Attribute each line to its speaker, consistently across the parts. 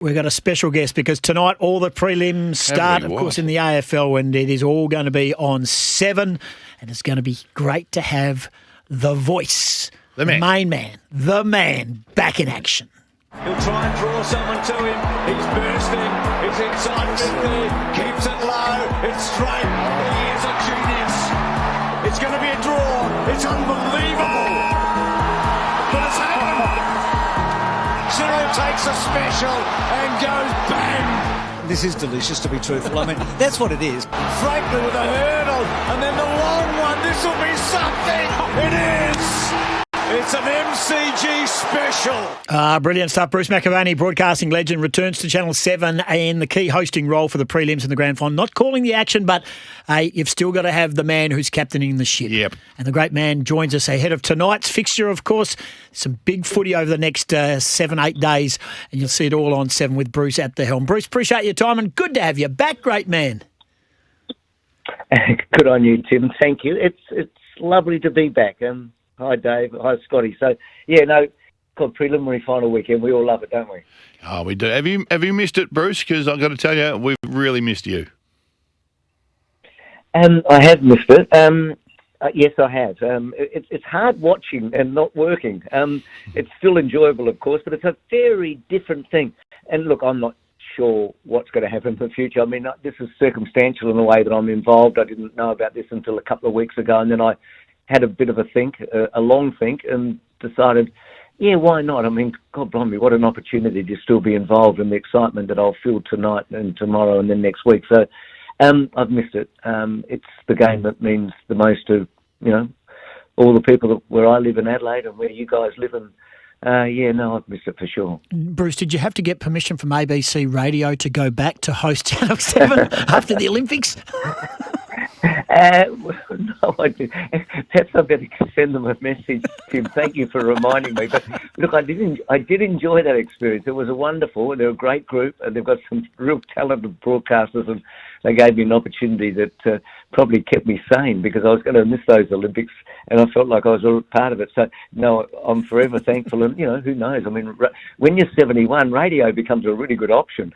Speaker 1: We've got a special guest because tonight all the prelims start, of course, in the AFL, and it is all going to be on 7, and it's going to be great to have the voice, the main man, the man, back in action.
Speaker 2: He'll try and draw someone to him. He's bursting. It's inside 50. Keeps it low. It's straight. He is a genius. It's going to be a draw. It's unbelievable. But it's happened. Cyril takes a special and goes bang.
Speaker 3: This is delicious, to be truthful. I mean, that's what it is.
Speaker 2: Franklin with a hurdle, and then the long one. This will be something. It is. It's an MCG special.
Speaker 1: Brilliant stuff. Bruce McAvaney, broadcasting legend, returns to Channel 7 in the key hosting role for the prelims and the grand final. Not calling the action, but you've still got to have the man who's captaining the ship.
Speaker 4: Yep.
Speaker 1: And the great man joins us ahead of tonight's fixture, of course. Some big footy over the next 7-8 days, and you'll see it all on 7 with Bruce at the helm. Bruce, appreciate your time and good to have you back, great man.
Speaker 5: Good on you, Tim. Thank you. It's lovely to be back. Hi, Dave. Hi, Scotty. So, called preliminary final weekend. We all love it, don't we?
Speaker 4: Oh, we do. Have you missed it, Bruce? Because I've got to tell you, we've really missed you.
Speaker 5: I have missed it. Yes, I have. It's hard watching and not working. It's still enjoyable, of course, but it's a very different thing. And look, I'm not sure what's going to happen in the future. I mean, this is circumstantial in the way that I'm involved. I didn't know about this until a couple of weeks ago, and then I had a bit of a long think, and decided, why not? I mean, God blimey, what an opportunity to still be involved in the excitement that I'll feel tonight and tomorrow and then next week. So I've missed it. It's the game that means the most to, all the people where I live in Adelaide and where you guys live in. I've missed it for sure.
Speaker 1: Bruce, did you have to get permission from ABC Radio to go back to host Channel 7 after the Olympics?
Speaker 5: No, I did. Perhaps I better send them a message, Tim. Thank you for reminding me. But look, I did enjoy that experience. It was wonderful. They're a great group, and they've got some real talented broadcasters, and they gave me an opportunity that probably kept me sane, because I was going to miss those Olympics, and I felt like I was a part of it. So, no, I'm forever thankful. And, who knows? I mean, when you're 71, radio becomes a really good option.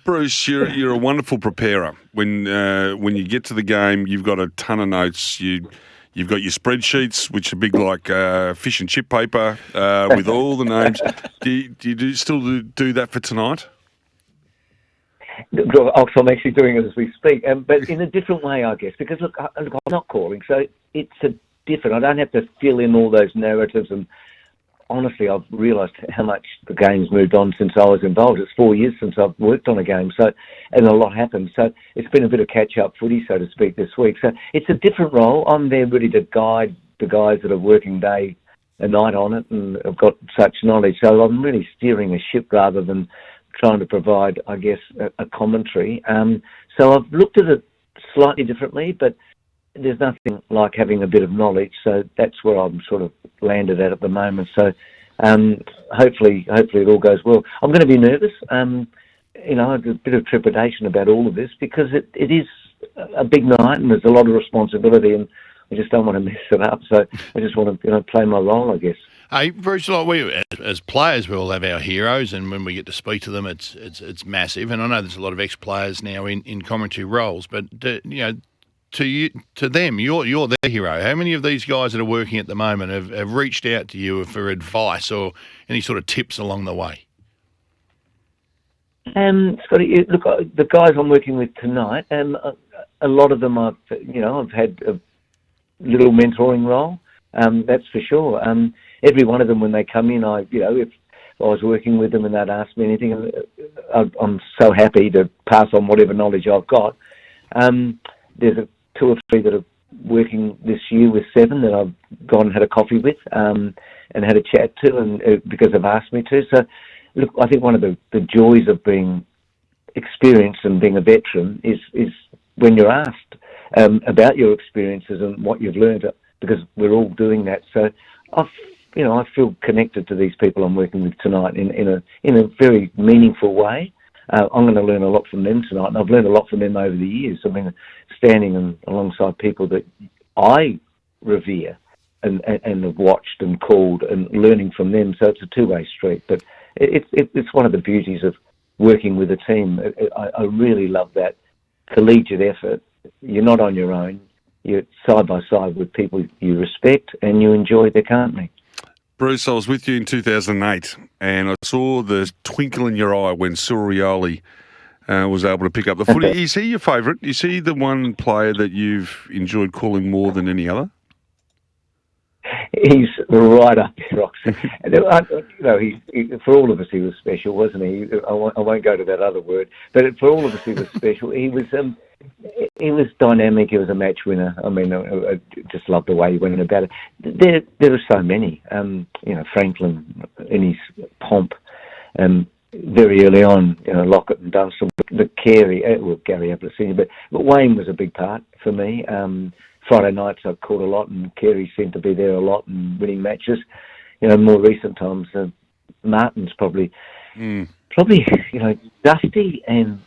Speaker 6: Bruce, you're a wonderful preparer. When you get to the game, you've got a ton of notes. You've got your spreadsheets, which are big like fish and chip paper with all the names. Do you still do that for tonight?
Speaker 5: I'm actually doing it as we speak, but in a different way, I guess, because look, I'm not calling, so it's different. I don't have to fill in all those narratives, and honestly, I've realised how much the game's moved on since I was involved. It's 4 years since I've worked on a game, and a lot happened. So it's been a bit of catch-up footy, so to speak, this week. So it's a different role. I'm there really to guide the guys that are working day and night on it, and have got such knowledge. So I'm really steering a ship rather than trying to provide, I guess, a commentary. So I've looked at it slightly differently, but there's nothing like having a bit of knowledge. So that's where I'm sort of landed at the moment. So hopefully it all goes well. I'm going to be nervous. I have a bit of trepidation about all of this, because it is a big night and there's a lot of responsibility, and I just don't want to mess it up. So I just want to play my role, I guess.
Speaker 4: Hey, Bruce, like we as players, we all have our heroes, and when we get to speak to them, it's massive. And I know there's a lot of ex-players now in commentary roles, but to them, you're their hero. How many of these guys that are working at the moment have reached out to you for advice or any sort of tips along the way?
Speaker 5: Scotty, look, the guys I'm working with tonight, a lot of them I've had a little mentoring role. That's for sure. Every one of them, when they come in, if I was working with them and they'd ask me anything, I'm so happy to pass on whatever knowledge I've got. There's 2 or 3 that are working this year with 7 that I've gone and had a coffee with and had a chat to, and because they've asked me to. So, look, I think one of the joys of being experienced and being a veteran is when you're asked about your experiences and what you've learned, because we're all doing that. So I feel connected to these people I'm working with tonight in a very meaningful way. I'm going to learn a lot from them tonight, and I've learned a lot from them over the years. I mean, standing alongside people that I revere and have watched and called and learning from them. So it's a two-way street. But it's one of the beauties of working with a team. I really love that collegiate effort. You're not on your own. You're side by side with people you respect and you enjoy their company.
Speaker 6: Bruce, I was with you in 2008 and I saw the twinkle in your eye when Surioli was able to pick up the footy. Is he your favourite? Is he the one player that you've enjoyed calling more than any other?
Speaker 5: He's right up there, Roxy. For all of us, he was special, wasn't he? I won't go to that other word, but for all of us, he was special. He was dynamic. He was a match winner. I mean, I just love the way he went about it. There are so many. Franklin in his pomp, very early on, Lockett and Dunstall, but Gary Ablett Senior, but Wayne was a big part for me. Friday nights I caught a lot, and Carey seemed to be there a lot and winning matches. More recent times, Martin's probably, Dusty and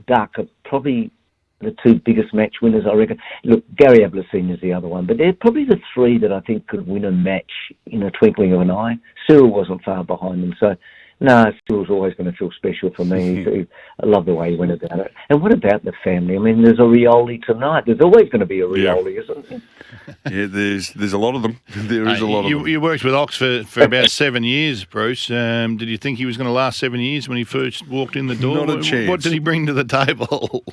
Speaker 5: Duck are probably the two biggest match winners, I reckon. Look, Gary Ablett Senior is the other one, but they're probably the three that I think could win a match in a twinkling of an eye. Cyril wasn't far behind them, so no, Cyril's always going to feel special for me. I love the way he went about it. And what about the family? I mean, there's a Rioli tonight. There's always going to be a Rioli, isn't there?
Speaker 6: Yeah, there's a lot of them. There is a lot of them.
Speaker 4: You worked with Ox for about 7 years, Bruce. Did you think he was going to last 7 years when he first walked in the door?
Speaker 6: Not a chance.
Speaker 4: What did he bring to the table?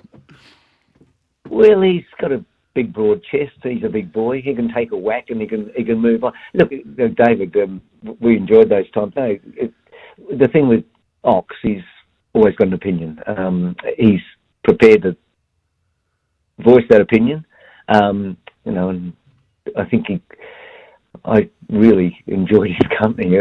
Speaker 5: Well, he's got a big, broad chest. He's a big boy. He can take a whack and he can move on. Look, David, we enjoyed those times. No, the thing with Ox, he's always got an opinion. He's prepared to voice that opinion. And I think I really enjoyed his company.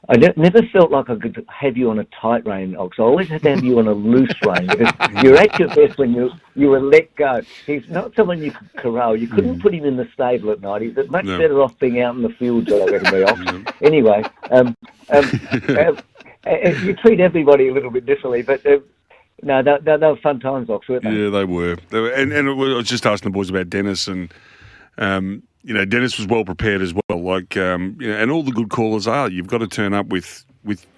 Speaker 5: I never felt like I could have you on a tight rein, Ox. I always had to have you on a loose rein because you're at your best when you were let go. He's not someone you could corral. You couldn't put him in the stable at night. He's much better off being out in the fields, I reckon, the Ox. Anyway, you treat everybody a little bit differently, but no, they were fun times, Ox, weren't they?
Speaker 6: Yeah, they were. And I was just asking the boys about Dennis, and Dennis was well prepared as well. And all the good callers are. You've got to turn up with,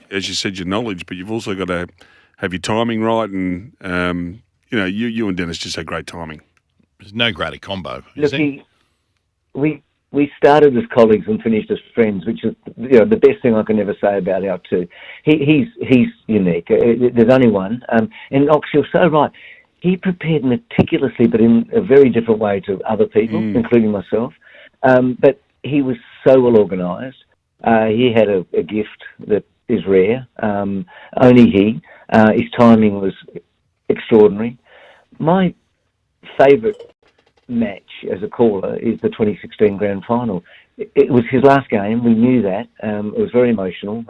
Speaker 6: as you said, your knowledge, but you've also got to have your timing right. And you and Dennis just had great timing.
Speaker 4: There's no greater combo.
Speaker 5: We started as colleagues and finished as friends, which is the best thing I can ever say about our two. He's unique. There's only one. And Ox, you're so right. He prepared meticulously, but in a very different way to other people, including myself. But he was so well organised. He had a gift that is rare. Only he. His timing was extraordinary. My favourite match as a caller is the 2016 Grand Final. It was his last game. We knew that. It was very emotional.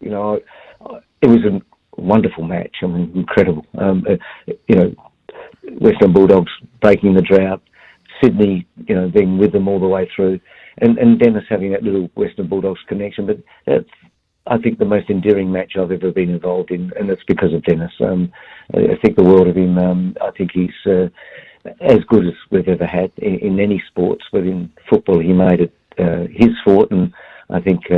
Speaker 5: It was a wonderful match. I mean, incredible. Western Bulldogs breaking the drought, Sydney, being with them all the way through, and Dennis having that little Western Bulldogs connection. But that's, I think, the most endearing match I've ever been involved in, and it's because of Dennis. I think the world of him. I think he's as good as we've ever had in any sports, but in football he made it his sport, and I think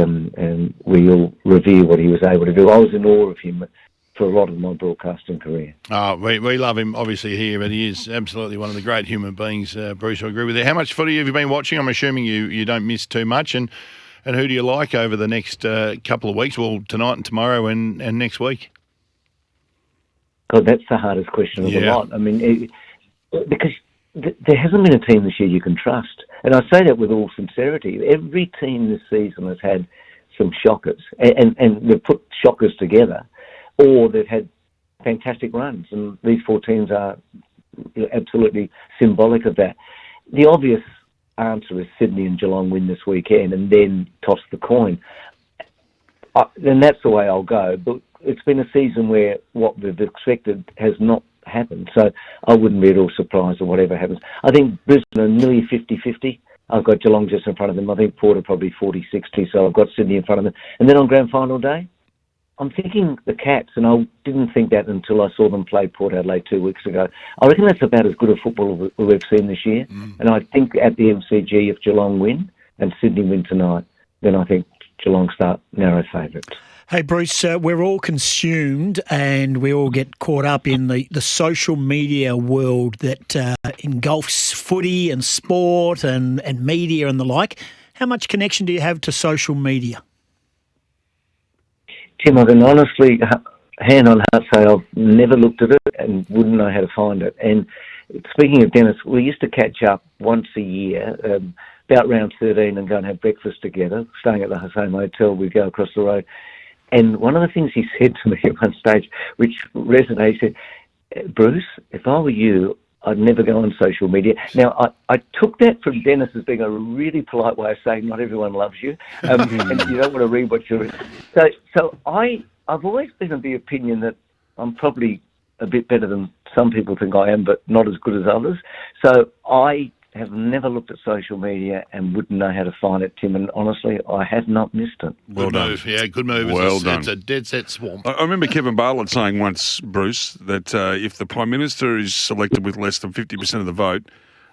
Speaker 5: we all revere what he was able to do. I was in awe of him for a lot of my broadcasting career.
Speaker 4: We love him obviously here, but he is absolutely one of the great human beings, Bruce. I agree with you. How much footy have you been watching? I'm assuming you don't miss too much, and who do you like over the next couple of weeks? Well, tonight and tomorrow and next week?
Speaker 5: God, that's the hardest question of the lot. I mean, because there hasn't been a team this year you can trust. And I say that with all sincerity. Every team this season has had some shockers, and they've put shockers together, or they've had fantastic runs. And these four teams are absolutely symbolic of that. The obvious answer is Sydney and Geelong win this weekend and then toss the coin. Then that's the way I'll go. But it's been a season where what we've expected has not happened. So I wouldn't be at all surprised at whatever happens. I think Brisbane are nearly 50-50. I've got Geelong just in front of them. I think Port are probably 40-60, so I've got Sydney in front of them. And then on Grand Final day, I'm thinking the Cats, and I didn't think that until I saw them play Port Adelaide 2 weeks ago. I reckon that's about as good a football as we've seen this year. And I think at the MCG, if Geelong win and Sydney win tonight, then I think Geelong start narrow favourites.
Speaker 1: Hey, Bruce, we're all consumed and we all get caught up in the social media world that engulfs footy and sport and media and the like. How much connection do you have to social media?
Speaker 5: Tim, I can honestly, hand on heart, say I've never looked at it and wouldn't know how to find it. And speaking of Dennis, we used to catch up once a year, about round 13, and go and have breakfast together, staying at the same hotel. We'd go across the road. And one of the things he said to me at one stage, which resonated, he said, Bruce, if I were you, I'd never go on social media. Now, I took that from Dennis as being a really polite way of saying not everyone loves you, and you don't want to read what you're... So I've always been of the opinion that I'm probably a bit better than some people think I am, but not as good as others. So I have never looked at social media and wouldn't know how to find it, Tim, and honestly, I have not missed it.
Speaker 4: Well done. Move. Yeah, good move.
Speaker 6: Well done.
Speaker 4: It's a dead set swamp.
Speaker 6: I remember Kevin Bartlett saying once, Bruce, that if the Prime Minister is selected with less than 50% of the vote,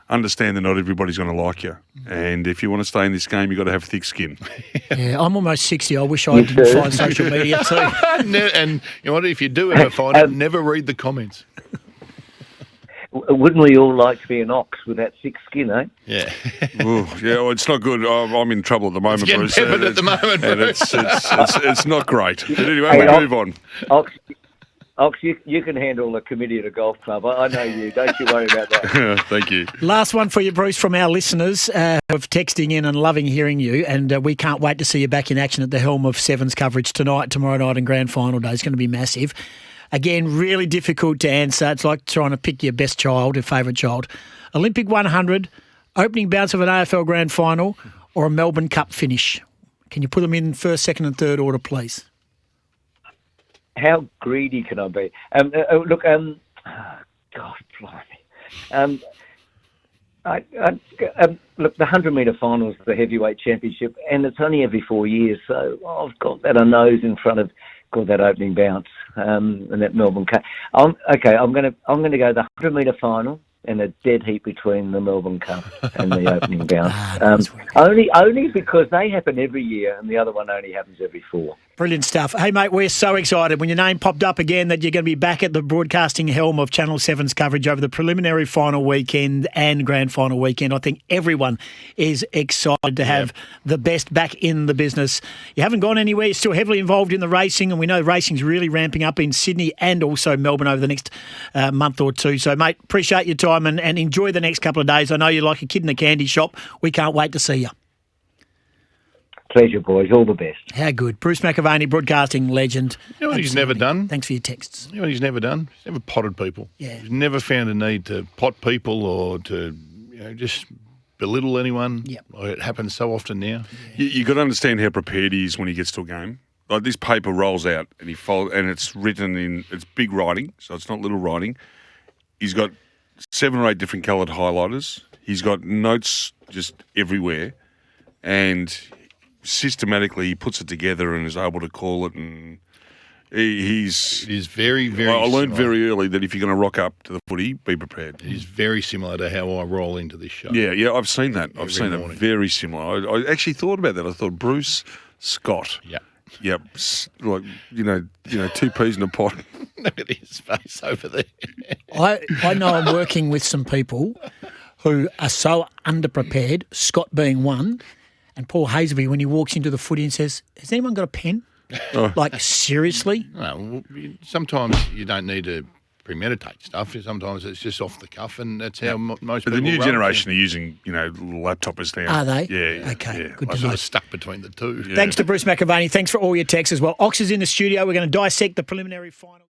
Speaker 6: understand that not everybody's going to like you. And if you want to stay in this game, you've got to have thick skin.
Speaker 1: Yeah, I'm almost 60. I wish I didn't find social media too.
Speaker 4: And you know what? If you do ever find it, never read the comments.
Speaker 5: Wouldn't we all like to be an ox with that thick skin, eh?
Speaker 4: Yeah.
Speaker 6: Ooh, yeah, well, it's not good. I'm in trouble at the moment, Bruce.
Speaker 4: At the moment,
Speaker 6: and it's not great. But anyway,
Speaker 5: Hey,
Speaker 6: we move on.
Speaker 5: Ox, you can handle a committee at a golf club. I know you. Don't you worry about that.
Speaker 6: Thank you.
Speaker 1: Last one for you, Bruce, from our listeners of texting in and loving hearing you. And we can't wait to see you back in action at the helm of Sevens coverage tonight, tomorrow night and grand final day. It's going to be massive. Again, really difficult to answer. It's like trying to pick your best child, your favourite child. Olympic 100, opening bounce of an AFL grand final, or a Melbourne Cup finish. Can you put them in first, second and third order, please?
Speaker 5: How greedy can I be? Look, God, blimey. Look, the 100-metre final is the heavyweight championship, and it's only every 4 years, so I've got that a nose in front of that opening bounce and that Melbourne Cup. I'm going to go the 100-metre final and a dead heat between the Melbourne Cup and the opening bounce. Only because they happen every year and the other one only happens every 4.
Speaker 1: Brilliant stuff. Hey, mate, we're so excited when your name popped up again that you're going to be back at the broadcasting helm of Channel 7's coverage over the preliminary final weekend and grand final weekend. I think everyone is excited to have the best back in the business. You haven't gone anywhere. You're still heavily involved in the racing, and we know racing's really ramping up in Sydney and also Melbourne over the next month or two. So, mate, appreciate your time and enjoy the next couple of days. I know you're like a kid in a candy shop. We can't wait to see you.
Speaker 5: Pleasure, boys. All the best.
Speaker 1: How good. Bruce McAvaney, broadcasting legend.
Speaker 4: You know what he's never done?
Speaker 1: Thanks for your texts.
Speaker 4: You know what he's never done? He's never potted people.
Speaker 1: Yeah.
Speaker 4: He's never found a need to pot people or to just belittle anyone.
Speaker 1: Yep.
Speaker 4: It happens so often now.
Speaker 6: Yeah. You got to understand how prepared he is when he gets to a game. Like this paper rolls out and and it's written in, it's big writing, so it's not little writing. He's got 7 or 8 different coloured highlighters. He's got notes just everywhere, and systematically he puts it together and is able to call it. And he's
Speaker 4: very, very.
Speaker 6: I learned very early that if you're going to rock up to the footy, be prepared.
Speaker 4: He's very similar to how I roll into this show.
Speaker 6: Yeah, I've seen that. I've seen
Speaker 4: morning.
Speaker 6: it very similar. I actually thought about that. I thought Bruce Scott.
Speaker 4: Yeah.
Speaker 6: Yep, like two peas in a pot.
Speaker 4: Look at his face over there.
Speaker 1: I know I'm working with some people who are so underprepared, Scott being one, and Paul Hasleby when he walks into the footy and says, "Has anyone got a pen?"
Speaker 6: Oh.
Speaker 1: Like, seriously?
Speaker 4: Well, sometimes you don't need to premeditate stuff. Sometimes it's just off the cuff, and that's how most people.
Speaker 6: The new
Speaker 4: roll.
Speaker 6: generation are using, laptops now.
Speaker 1: Are they?
Speaker 6: Yeah.
Speaker 1: Okay,
Speaker 6: yeah.
Speaker 1: good
Speaker 4: I
Speaker 1: to
Speaker 4: sort
Speaker 1: know.
Speaker 4: of stuck between the two.
Speaker 6: Yeah.
Speaker 1: Thanks to Bruce McAvaney. Thanks for all your texts as well. Ox is in the studio. We're going to dissect the preliminary final.